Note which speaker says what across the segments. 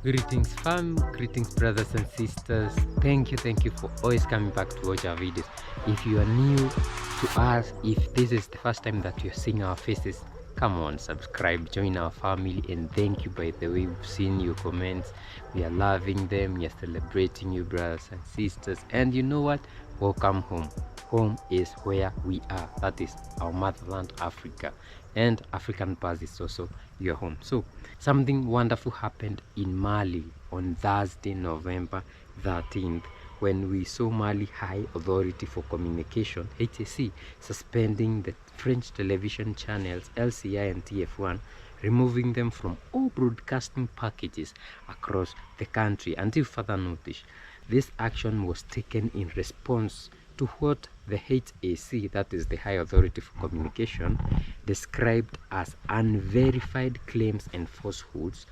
Speaker 1: Greetings fam, greetings brothers and sisters. Thank you for always coming back to watch our videos. If you are new to us, if this is the first time that you're seeing our faces, come on, subscribe, join our family. And thank you, by the way. We've seen your comments, we are loving them, we are celebrating you brothers and sisters. And you know what, welcome home. Home is where we are, that is our motherland Africa, and African Buzz is also your home. So something wonderful happened in Mali on Thursday, November 13th, when we saw Mali High Authority for Communication, HAC, suspending the French television channels LCI and TF1, removing them from all broadcasting packages across the country until further notice. This action was taken in response to what the HAC, that is the High Authority for Communication, described as unverified claims and falsehoods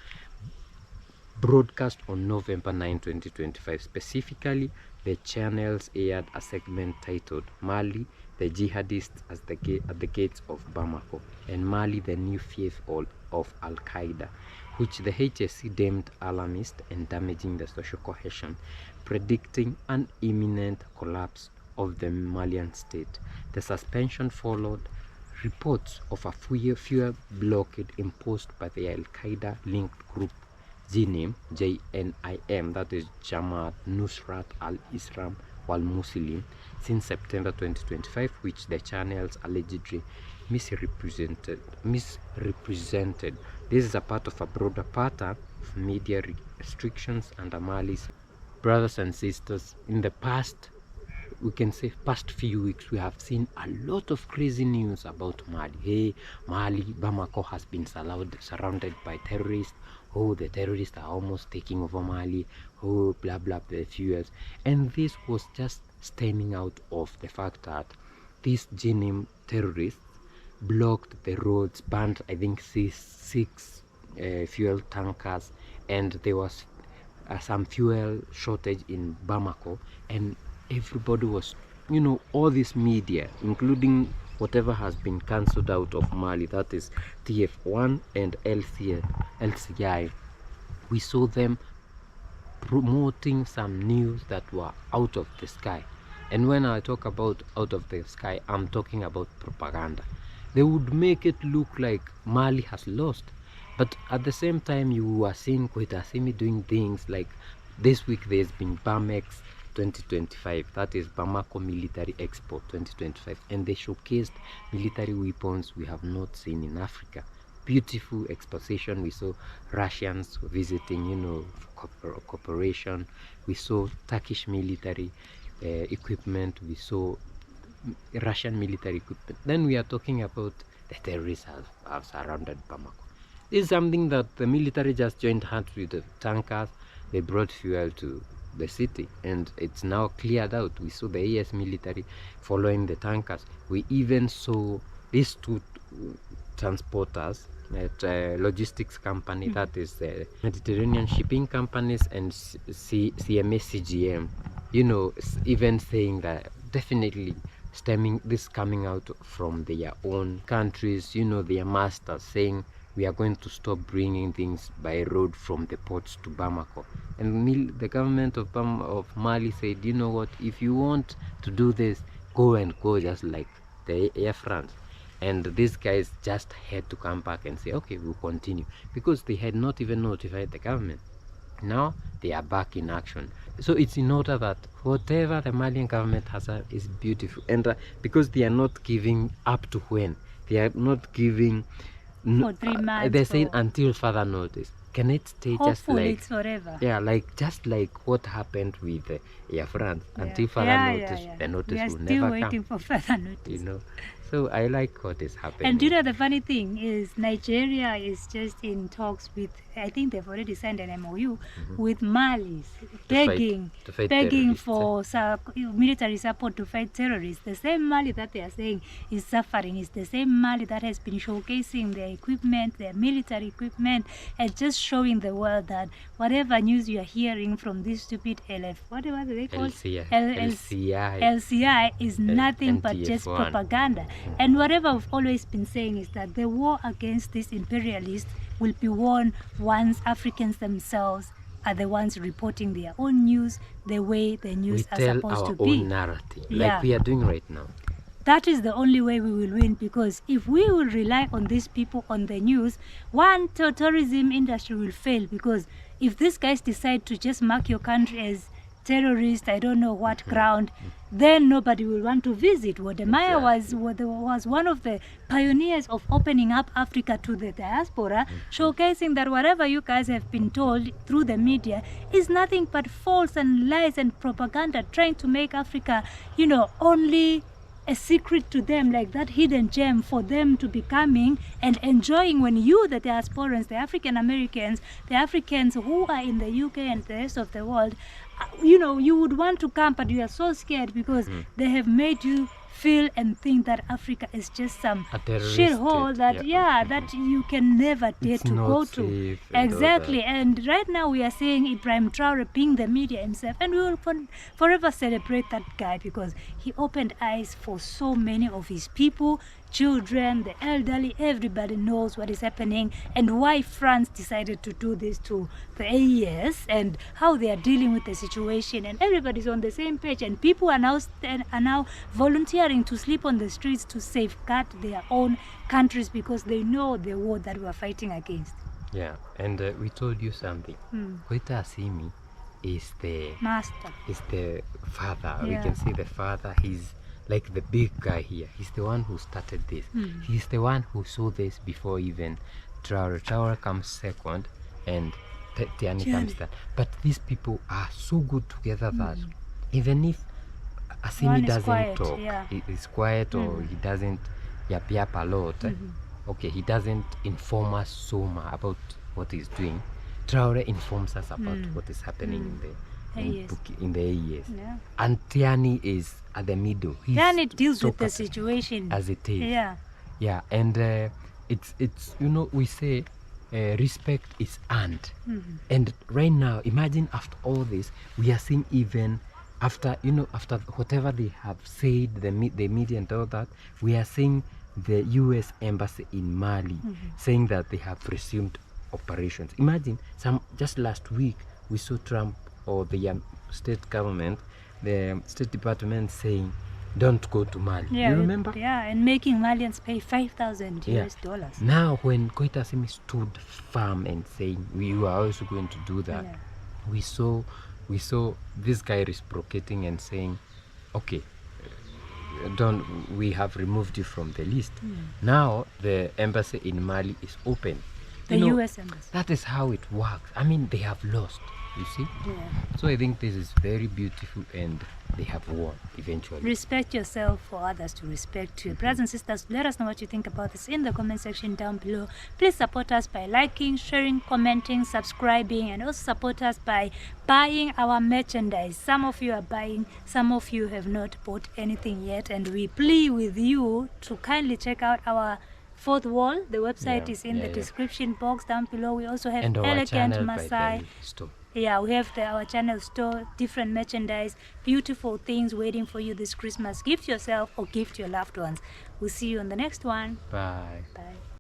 Speaker 1: broadcast on November 9, 2025. Specifically, the channels aired a segment titled Mali, the jihadists at the gates of Bamako, and Mali, the new faith of Al-Qaeda, which the HAC deemed alarmist and damaging the social cohesion, predicting an imminent collapse of the Malian state. The suspension followed reports of a fuel blockade imposed by the Al-Qaeda linked group JNIM, that is Jamaat Nusrat al-Islam wal-Muslim, since September 2025, which the channels allegedly misrepresented. This is a part of a broader pattern of media restrictions under Mali's. Brothers and sisters, in the past, we can say past few weeks, we have seen a lot of crazy news about Mali. Hey, Mali, Bamako has been surrounded by terrorists. Oh, the terrorists are almost taking over Mali. Oh, blah blah, the fears. And this was just stemming out of the fact that these JNIM terrorists blocked the roads, banned I think six fuel tankers, and there was some fuel shortage in Bamako, and everybody was, all this media, including whatever has been cancelled out of Mali, that is TF1 and LCI, we saw them promoting some news that were out of the sky. And when I talk about out of the sky, I'm talking about propaganda. They would make it look like Mali has lost, but at the same time you are seeing Goita Assimi doing things like this week there's been BAMEX 2025, that is Bamako Military Expo 2025, and they showcased military weapons we have not seen in Africa. Beautiful exposition. We saw Russians visiting, cooperation. We saw Turkish military equipment. We saw Russian military equipment. Then we are talking about the terrorists have surrounded Bamako. This is something that the military just joined hands with the tankers. They brought fuel to the city, and it's now cleared out. We saw the AS military following the tankers. We even saw these two transporters at logistics company, that is the Mediterranean shipping companies, and CMA CGM, even saying that definitely coming out from their own countries, their masters, saying we are going to stop bringing things by road from the ports to Bamako. And the government of Mali said, you know what, if you want to do this, go just like the Air France. And these guys just had to come back and say, okay, we'll continue, because they had not even notified the government. Now they are back in action. So it's in order that whatever the Malian government has is beautiful, and because they are not giving up to when, they are not giving
Speaker 2: for 3 months.
Speaker 1: They're saying until further notice. Can it stay just like
Speaker 2: it's forever?
Speaker 1: Yeah, just like what happened with Air France. Until further notice, the notice will never come.
Speaker 2: We are still waiting for further notice.
Speaker 1: So I like what is happening.
Speaker 2: And the funny thing is, Nigeria is just in talks with, I think they've already signed an MOU with Mali, begging for military support to fight terrorists. The same Mali that they are saying is suffering is the same Mali that has been showcasing their equipment, their military equipment, and just showing the world that whatever news you are hearing from this stupid whatever they call LCI is nothing but just propaganda. And whatever we've always been saying is that the war against these imperialists will be won once Africans themselves are the ones reporting their own news the way the news are
Speaker 1: tell
Speaker 2: supposed
Speaker 1: our
Speaker 2: to be.
Speaker 1: own narrative,
Speaker 2: Yeah.
Speaker 1: like we are doing right now.
Speaker 2: That is the only way we will win, because if we will rely on these people on the news, one, tourism industry will fail, because if these guys decide to just mark your country as terrorist, I don't know what ground, then nobody will want to visit. Wademaya was one of the pioneers of opening up Africa to the diaspora, showcasing that whatever you guys have been told through the media is nothing but false and lies and propaganda, trying to make Africa, you know, only a secret to them, like that hidden gem for them to be coming and enjoying, when you, the diasporans, the African Americans, the Africans who are in the UK and the rest of the world, you know, you would want to come, but you are so scared because they have made you feel and think that Africa is just some shithole that that you can never dare to go to. Exactly. And right now we are seeing Ibrahim Traore being the media himself, and we will forever celebrate that guy, because he opened eyes for so many of his people, children, the elderly. Everybody knows what is happening and why France decided to do this to the AES and how they are dealing with the situation, and everybody's on the same page, and people are now volunteering to sleep on the streets to safeguard their own countries, because they know the war that we are fighting against.
Speaker 1: Yeah, and we told you something. Goita Assimi is the
Speaker 2: master,
Speaker 1: is the father. We can say the father. He's like the big guy here. He's the one who started this. He's the one who saw this before even Traore. Traore comes second, and Tiani comes third. But these people are so good together that even if Assimi doesn't talk, he is quiet, or he doesn't yap a lot, okay, he doesn't inform us so much about what he's doing. Traore informs us about what is happening in the AES. Yeah. And Tiani is at the middle.
Speaker 2: Tiani deals with the situation
Speaker 1: as it is.
Speaker 2: Yeah.
Speaker 1: And it's you know, we say respect is earned. And right now, imagine after all this, we are seeing, even after, you know, after whatever they have said, the media and all that, we are seeing the US embassy in Mali saying that they have resumed operations. Imagine, just last week we saw Trump, or the state government, the State Department, saying don't go to Mali. You remember?
Speaker 2: And making Malians pay $5,000 US.
Speaker 1: Now when Goita Assimi stood firm and saying we are also going to do that, we saw this guy reciprocating and saying, okay, we have removed you from the list. Now the embassy in Mali is open.
Speaker 2: The US embassy.
Speaker 1: That is how it works. I mean, they have lost, you see. So I think this is very beautiful, and they have won eventually.
Speaker 2: Respect yourself for others to respect you. Brothers and sisters, let us know what you think about this in the comment section down below. Please support us by liking, sharing, commenting, subscribing, and also support us by buying our merchandise. Some of you are buying, some of you have not bought anything yet, and we plead with you to kindly check out our fourth wall. The website is in the description box down below. We also have Elegant Maasai. We have our channel store, different merchandise, beautiful things waiting for you this Christmas. Gift yourself or gift your loved ones. We'll see you on the next one.
Speaker 1: Bye.
Speaker 2: Bye.